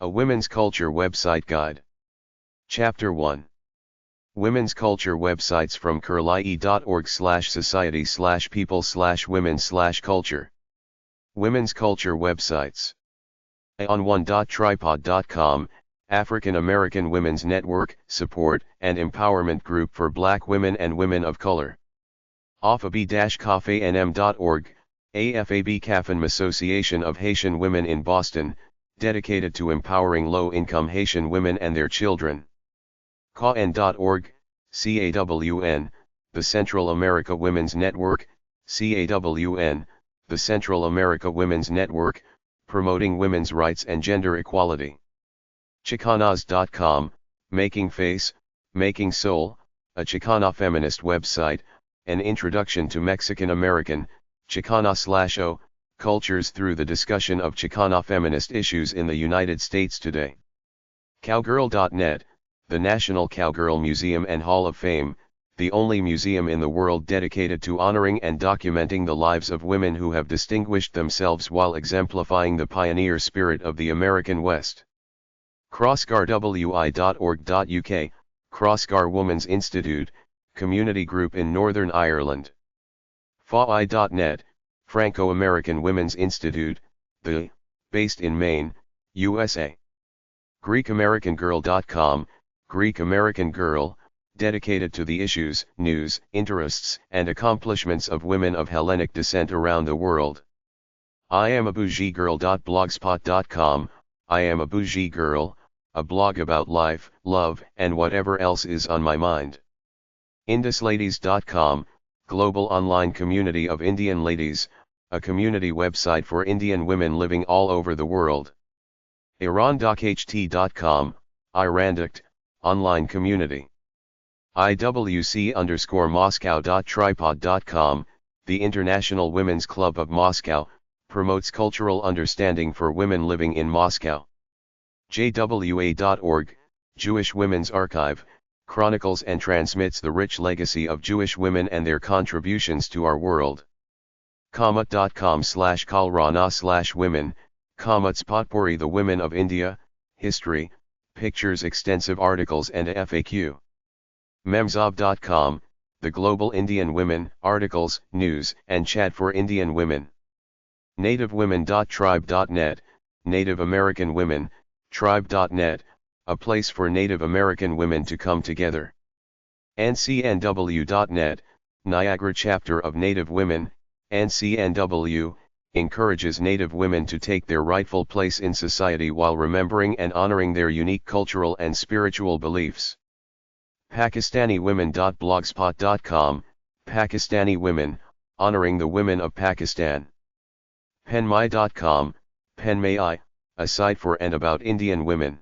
A Women's Culture Website Guide. Chapter 1. Women's Culture Websites from curlie.org/society/people/women/culture. Women's Culture Websites. On1.tripod.com, African American Women's Network, Support and Empowerment Group for Black Women and Women of Color. Afab-cafenm.org, AFAB CAFEM Association of Haitian Women in Boston, dedicated to empowering low-income Haitian women and their children. CAWN.org, CAWN, the Central America Women's Network, CAWN, the Central America Women's Network, promoting women's rights and gender equality. Chicanas.com, Making Face, Making Soul, a Chicana feminist website, an introduction to Mexican American, Chicana/O, cultures through the discussion of Chicana feminist issues in the United States today. Cowgirl.net, the National Cowgirl Museum and Hall of Fame, the only museum in the world dedicated to honoring and documenting the lives of women who have distinguished themselves while exemplifying the pioneer spirit of the American West. Crossgarwi.org.uk, Crossgar Women's Institute, community group in Northern Ireland. FAI.net, Franco-American Women's Institute, based in Maine, USA. GreekAmericanGirl.com, Greek American Girl, dedicated to the issues, news, interests, and accomplishments of women of Hellenic descent around the world. IamAbougieGirl.blogspot.com, I Am a Bougie Girl, a blog about life, love, and whatever else is on my mind. IndusLadies.com, global online community of Indian ladies, a community website for Indian women living all over the world. Iran.ht.com, Irandict, online community. IWC_Moscow.tripod.com, the International Women's Club of Moscow, promotes cultural understanding for women living in Moscow. JWA.org, Jewish Women's Archive, chronicles and transmits the rich legacy of Jewish women and their contributions to our world. Kamut.com/Kalrana/women, Kamut's Potpourri, the Women of India, history, pictures, extensive articles and a FAQ. Memzob.com, the global Indian women, articles, news, and chat for Indian women. NativeWomen.tribe.net, Native American Women, tribe.net, a place for Native American women to come together. NCNW.net, Niagara chapter of Native Women, NCNW, encourages Native women to take their rightful place in society while remembering and honoring their unique cultural and spiritual beliefs. PakistaniWomen.blogspot.com, Pakistani women, honoring the women of Pakistan. Penmai.com, Penmai, a site for and about Indian women.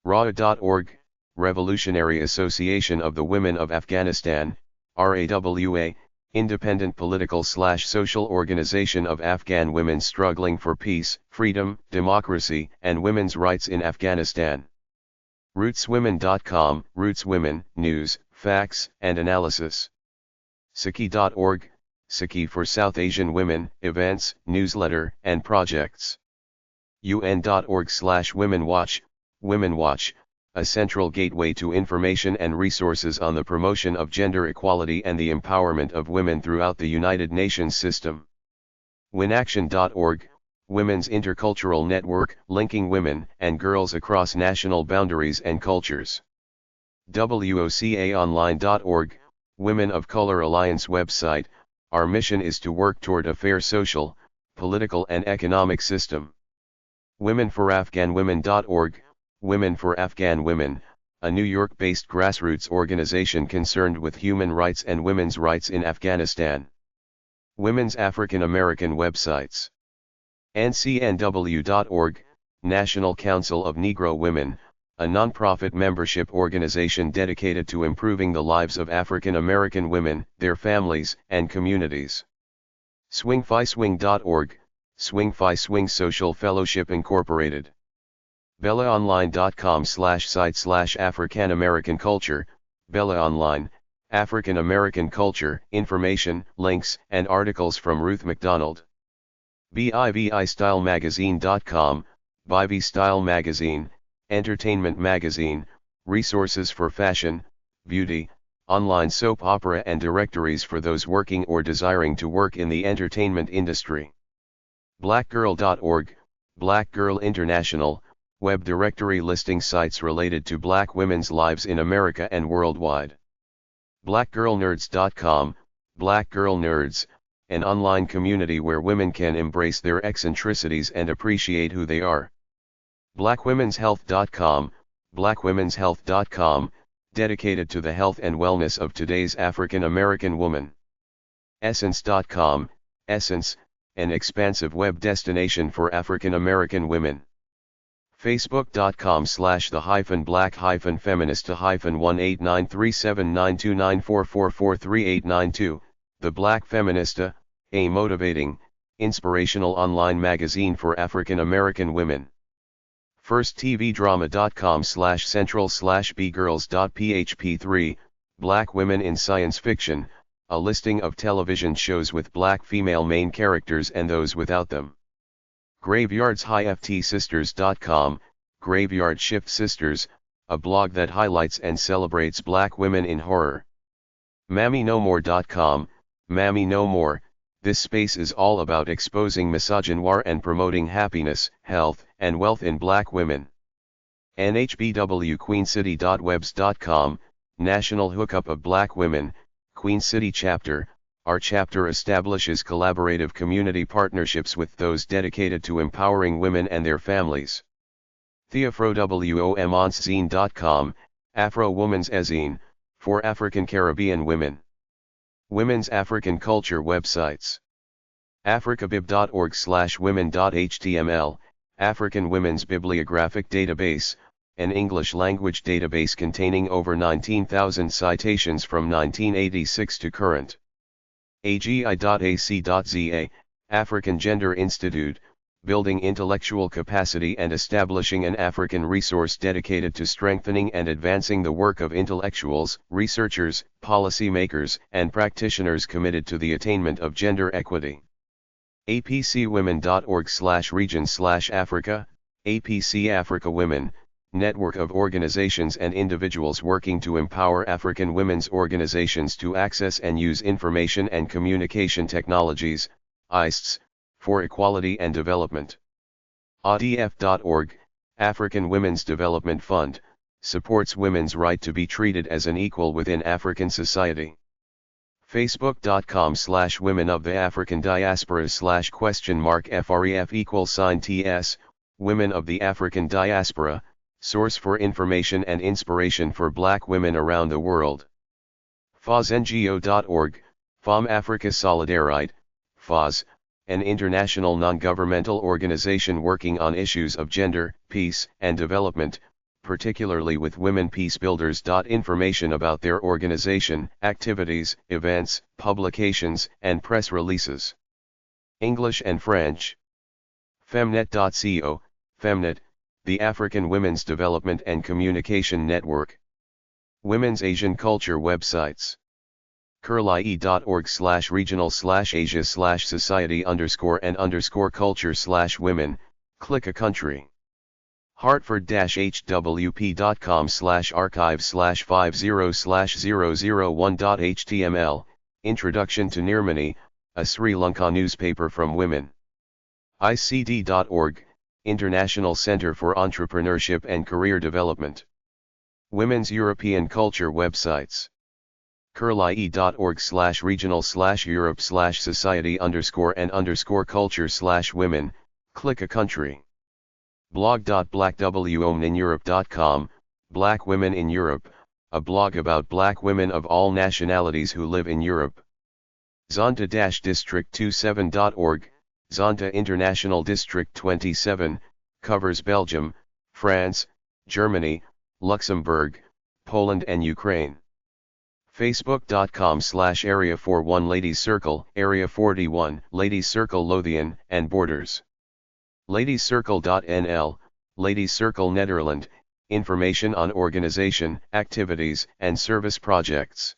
RAWA.org, Revolutionary Association of the Women of Afghanistan, RAWA, independent political/social organization of Afghan women struggling for peace, freedom, democracy, and women's rights in Afghanistan. Rootswomen.com, Roots Women, news, facts, and analysis. Saki.org, Saki for South Asian women, events, newsletter, and projects. UN.org/WomenWatch, WomenWatch, a central gateway to information and resources on the promotion of gender equality and the empowerment of women throughout the United Nations system. WinAction.org, Women's Intercultural Network, linking women and girls across national boundaries and cultures. WOCAOnline.org, Women of Color Alliance website, our mission is to work toward a fair social, political and economic system. WomenForAfghanWomen.org, Women for Afghan Women, a New York-based grassroots organization concerned with human rights and women's rights in Afghanistan. Women's African American websites. NCNW.org, National Council of Negro Women, a nonprofit membership organization dedicated to improving the lives of African American women, their families, and communities. SwingFiSwing.org, SwingFi Social Fellowship Incorporated. BellaOnline.com/site/African American Culture, Bella Online, African American Culture, information, links, and articles from Ruth McDonald. BIVIStylemagazine.com, Bivy Style Magazine, Entertainment Magazine, resources for fashion, beauty, online soap opera and directories for those working or desiring to work in the entertainment industry. Blackgirl.org, Black Girl International, web directory listing sites related to black women's lives in America and worldwide. Blackgirlnerds.com, Black Girl Nerds, an online community where women can embrace their eccentricities and appreciate who they are. Blackwomenshealth.com, blackwomenshealth.com, dedicated to the health and wellness of today's African American woman. Essence.com, Essence, an expansive web destination for African American women. Facebook.com/the-feminista-189379294443892, The Black Feminista, a motivating, inspirational online magazine for African American women. FirstTVDrama.com/central/bgirls.php3, Black Women in Science Fiction, a listing of television shows with black female main characters and those without them. GraveyardsHiFTSisters.com, Graveyard Shift Sisters, a blog that highlights and celebrates black women in horror. MammyNoMore.com, Mammy No More, this space is all about exposing misogynoir and promoting happiness, health, and wealth in black women. NHBWQueenCity.webs.com, National Hookup of Black Women, Queen City Chapter. Our chapter establishes collaborative community partnerships with those dedicated to empowering women and their families. TheAfroWomen'sZine.com, Afro Woman's Ezine, for African Caribbean women. Women's African Culture websites. africabib.org/women.html, African Women's Bibliographic Database, an English language database containing over 19,000 citations from 1986 to current. AGI.ac.za, African Gender Institute, building intellectual capacity and establishing an African resource dedicated to strengthening and advancing the work of intellectuals, researchers, policymakers, and practitioners committed to the attainment of gender equity. apcwomen.org/region/Africa, APC Africa Women, network of organizations and individuals working to empower African women's organizations to access and use information and communication technologies, ICTs, for equality and development. ADF.org, African Women's Development Fund, supports women's right to be treated as an equal within African society. Facebook.com/Women of the African Diaspora /?FREF=TS, Women of the African Diaspora, source for information and inspiration for black women around the world. FOSNGO.org, Femme Africa Solidarite, FOS, an international non-governmental organization working on issues of gender, peace, and development, particularly with women peacebuilders. Information about their organization, activities, events, publications, and press releases. English and French. Femnet.co, Femnet, the African Women's Development and Communication Network. Women's Asian Culture websites. curlie.org/regional/asia/society_and_culture/women, click a country. Hartford-HWP.com/archive/50/001.html, Introduction to Nirmani, a Sri Lanka newspaper from women. ICD.org, International Center for Entrepreneurship and Career Development. Women's European Culture websites. curlie.org/regional/Europe/society_and_culture/women, click a country. blog.blackwomenineurope.com, Black Women in Europe, a blog about black women of all nationalities who live in Europe. Zonta-district27.org, Zonta International District 27, covers Belgium, France, Germany, Luxembourg, Poland and Ukraine. Facebook.com/Area41 Ladies Circle, Area 41, Ladies Circle Lothian and Borders. Ladiescircle.nl, Ladies Circle Netherlands, information on organization, activities, and service projects.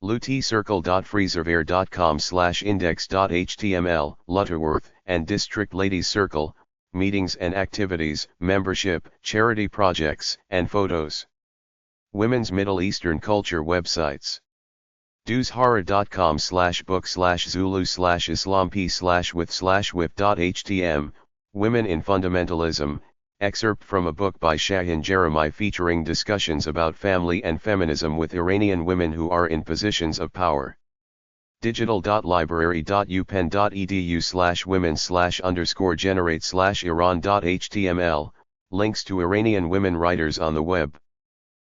Lutecircle.freeservere.com/index.html, Lutterworth and District Ladies Circle, meetings and activities, membership, charity projects, and photos. Women's Middle Eastern culture websites. duzhara.com/book/zulu/islam/p/with/whip.htm, Women in Fundamentalism, excerpt from a book by Shahin Jeremiah featuring discussions about family and feminism with Iranian women who are in positions of power. digital.library.upenn.edu/women/_generate/iran.html, links to Iranian women writers on the web.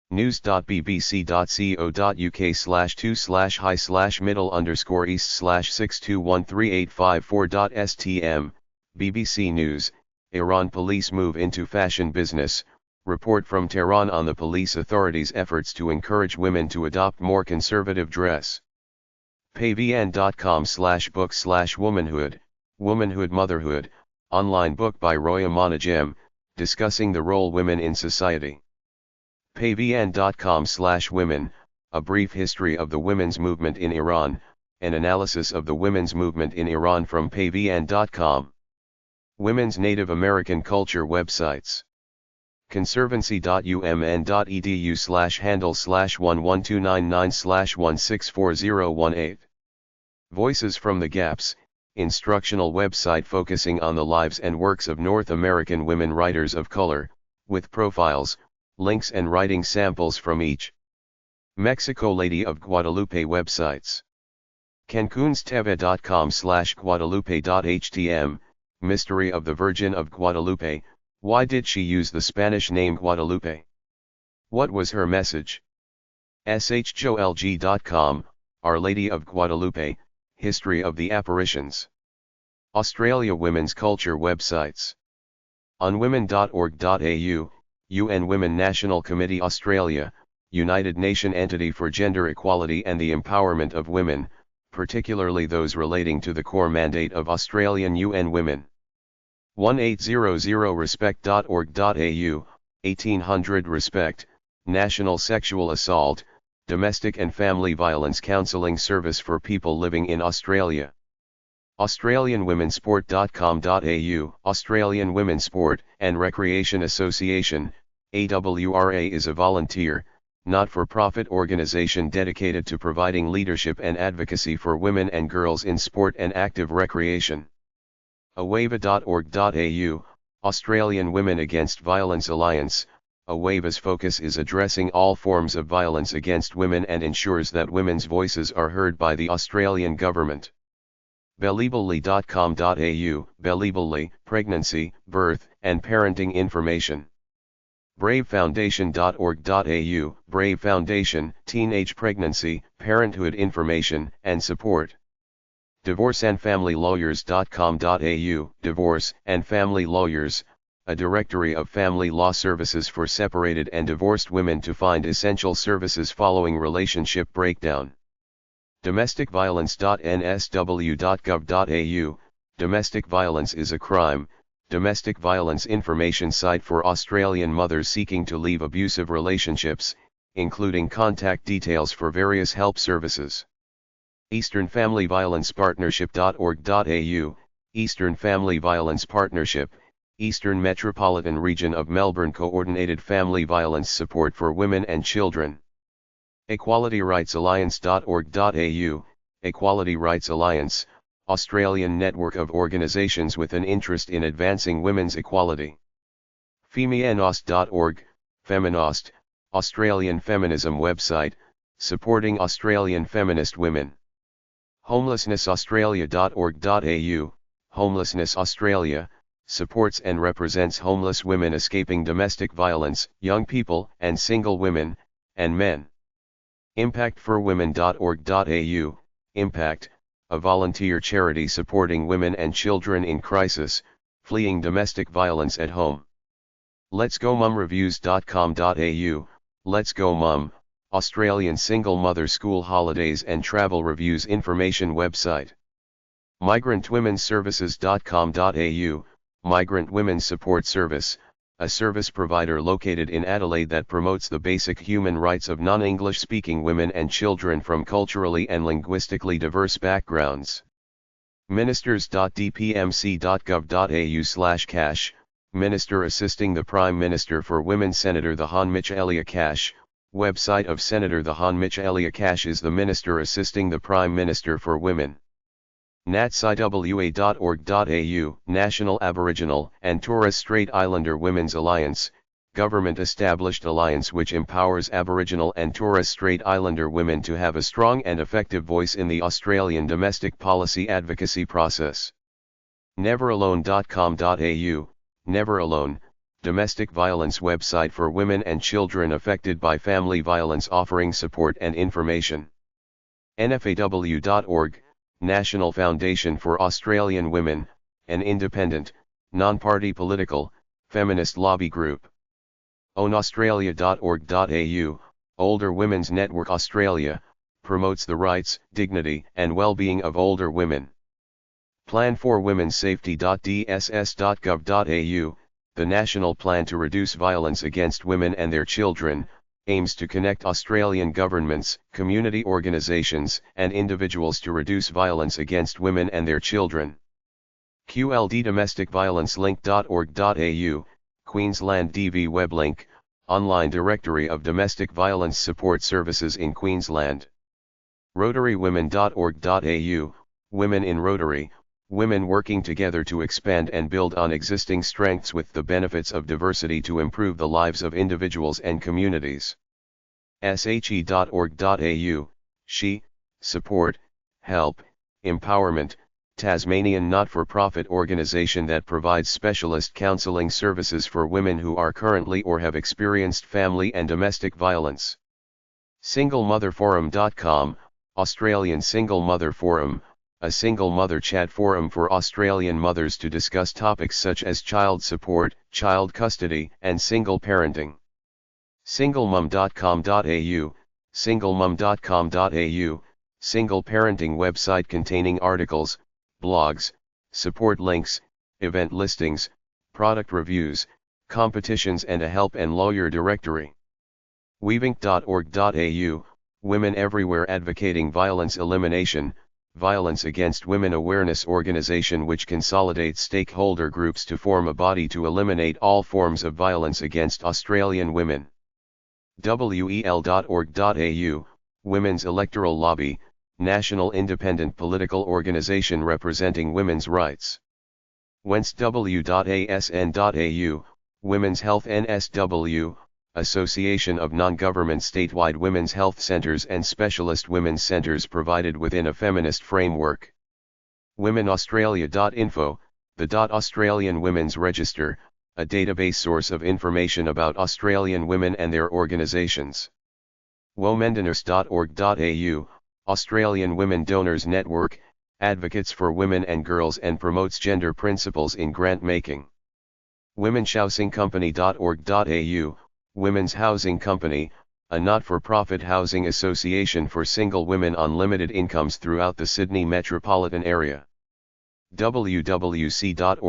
news.bbc.co.uk/2/high/middle_east/6213854.stm, BBC News, Iran police move into fashion business, report from Tehran on the police authorities' efforts to encourage women to adopt more conservative dress. pavn.com/book/womanhood, Womanhood Motherhood, online book by Roya Monajem, discussing the role women in society. pavn.com/women, a brief history of the women's movement in Iran, an analysis of the women's movement in Iran from pavn.com. Women's Native American culture websites. conservancy.umn.edu/handle/11299/1640018. Voices from the Gaps, instructional website focusing on the lives and works of North American women writers of color, with profiles, links and writing samples from each. Mexico Lady of Guadalupe websites. cancunstv.com/guadalupe.htm, Mystery of the Virgin of Guadalupe, why did she use the Spanish name Guadalupe? What was her message? shjolg.com, Our Lady of Guadalupe, History of the Apparitions. Australia Women's Culture websites. unwomen.org.au, UN Women National Committee Australia, United Nations entity for gender equality and the empowerment of women, particularly those relating to the core mandate of Australian UN Women. 1800respect.org.au, 1800 Respect, National Sexual Assault, Domestic and Family Violence Counselling Service for people living in Australia. AustralianWomenSport.com.au, Australian Women's Sport and Recreation Association, AWRA is a volunteer, not-for-profit organisation dedicated to providing leadership and advocacy for women and girls in sport and active recreation. Awava.org.au, Australian Women Against Violence Alliance, Awava's focus is addressing all forms of violence against women and ensures that women's voices are heard by the Australian government. Beliebly.com.au, Beliebly, pregnancy, birth, and parenting information. bravefoundation.org.au, Brave Foundation, teenage pregnancy, parenthood information and support. divorceandfamilylawyers.com.au, Divorce and Family Lawyers, a directory of family law services for separated and divorced women to find essential services following relationship breakdown. domesticviolence.nsw.gov.au, Domestic violence is a crime, domestic violence information site for Australian mothers seeking to leave abusive relationships, including contact details for various help services. Eastern Family Violence Partnership.org.au, Eastern Family Violence Partnership, Eastern Metropolitan Region of Melbourne Coordinated Family Violence Support for Women and Children. EqualityRightsAlliance.org.au, Equality Rights Alliance, Australian network of organisations with an interest in advancing women's equality. Femianost.org, Feminost, Australian feminism website, supporting Australian feminist women. Homelessnessaustralia.org.au, Homelessness Australia, supports and represents homeless women escaping domestic violence, young people and single women, and men. Impactforwomen.org.au, Impact, a volunteer charity supporting women and children in crisis, fleeing domestic violence at home. letsgomumreviews.com.au, Let's Go Mum, Australian single mother school holidays and travel reviews information website. migrantwomenservices.com.au, Migrant Women's Support Service, a service provider located in Adelaide that promotes the basic human rights of non-English speaking women and children from culturally and linguistically diverse backgrounds. ministers.dpmc.gov.au/cash, Minister assisting the Prime Minister for Women Senator Thahan Michaelia Cash. Website of Senator Thahan Michaelia Cash is the Minister assisting the Prime Minister for Women. natsiwa.org.au, National Aboriginal and Torres Strait Islander Women's Alliance, government-established alliance which empowers Aboriginal and Torres Strait Islander women to have a strong and effective voice in the Australian domestic policy advocacy process. neveralone.com.au, Never Alone, domestic violence website for women and children affected by family violence offering support and information. nfaw.org, National Foundation for Australian Women, an independent, non-party political, feminist lobby group. ownaustralia.org.au, Older Women's Network Australia, promotes the rights, dignity and well-being of older women. planforwomensafety.dss.gov.au, the National Plan to Reduce Violence Against Women and Their Children, aims to connect Australian governments, community organisations and individuals to reduce violence against women and their children. qlddomesticviolencelink.org.au, Queensland DV web link, online directory of domestic violence support services in Queensland. rotarywomen.org.au, Women in Rotary, women working together to expand and build on existing strengths with the benefits of diversity to improve the lives of individuals and communities. she.org.au, She, Support, Help, Empowerment, Tasmanian not-for-profit organisation that provides specialist counselling services for women who are currently or have experienced family and domestic violence. singlemotherforum.com, Australian Single Mother Forum, a single mother chat forum for Australian mothers to discuss topics such as child support, child custody and single parenting. singlemum.com.au, singlemum.com.au, single parenting website containing articles, blogs, support links, event listings, product reviews, competitions and a help and lawyer directory. weavink.org.au, Women Everywhere Advocating Violence Elimination, Violence Against Women awareness organization which consolidates stakeholder groups to form a body to eliminate all forms of violence against Australian women. wel.org.au, Women's Electoral Lobby, national independent political organization representing women's rights. wensw.asn.au, Women's Health NSW, Association of Non-Government Statewide Women's Health Centers and Specialist Women's Centers provided within a feminist framework. womenaustralia.info, the Australian Women's Register, a database source of information about Australian women and their organisations. womenDonors.org.au, Australian Women Donors Network, advocates for women and girls and promotes gender principles in grant making. womenshousingcompany.org.au, Women's Housing Company, a not-for-profit housing association for single women on limited incomes throughout the Sydney metropolitan area. wwc.org.au,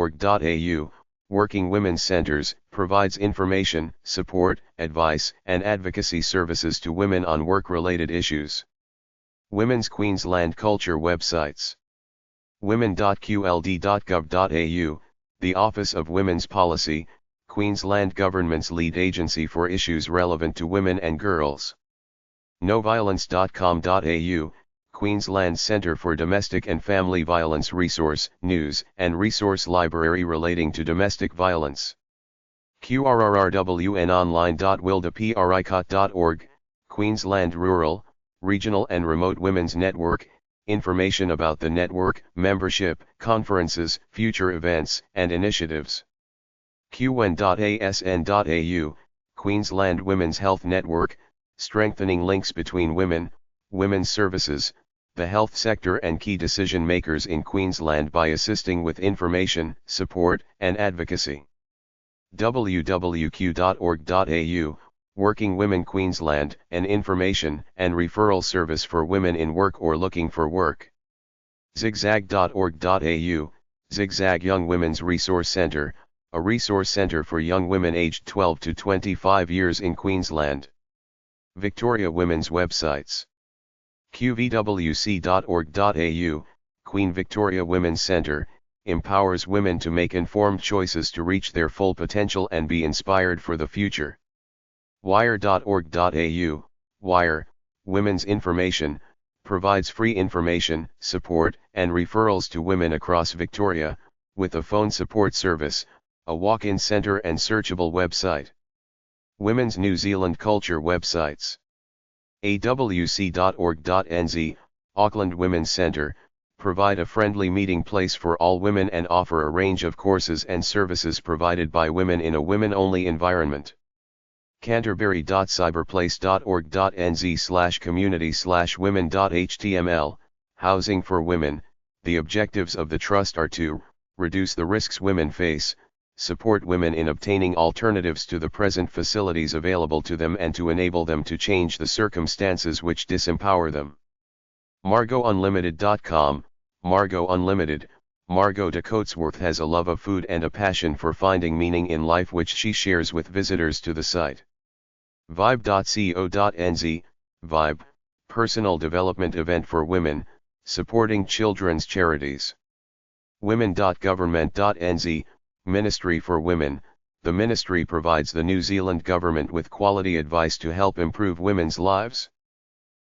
Working Women's Centres, provides information, support, advice and advocacy services to women on work-related issues. Women's Queensland Culture websites. women.qld.gov.au, the Office of Women's Policy, Queensland Government's lead agency for issues relevant to women and girls. noviolence.com.au, Queensland Centre for Domestic and Family Violence resource, news and resource library relating to domestic violence. qrrrwnonline.wildapricot.org, Queensland Rural, Regional and Remote Women's Network, information about the network, membership, conferences, future events and initiatives. qwen.asn.au, Queensland Women's Health Network, strengthening links between women, women's services, the health sector and key decision makers in Queensland by assisting with information, support and advocacy. wwq.org.au, Working Women Queensland, an information and referral service for women in work or looking for work. zigzag.org.au, Zigzag Young Women's Resource Centre, a resource centre for young women aged 12 to 25 years in Queensland. Victoria Women's websites. qvwc.org.au, Queen Victoria Women's Centre, empowers women to make informed choices to reach their full potential and be inspired for the future. Wire.org.au, Wire, Women's Information, provides free information, support, and referrals to women across Victoria, with a phone support service, a walk-in centre and searchable website. Women's New Zealand Culture websites. awc.org.nz, Auckland Women's Centre, provide a friendly meeting place for all women and offer a range of courses and services provided by women in a women-only environment. Canterbury.cyberplace.org.nz/community/women.html, Housing for Women. The objectives of the Trust are to reduce the risks women face, support women in obtaining alternatives to the present facilities available to them, and to enable them to change the circumstances which disempower them. MargotUnlimited.com, Margot Unlimited. Margot de Coatsworth has a love of food and a passion for finding meaning in life, which she shares with visitors to the site. Vibe.co.nz, Vibe, personal development event for women, supporting children's charities. Women.government.nz, Ministry for Women. The ministry provides the New Zealand government with quality advice to help improve women's lives.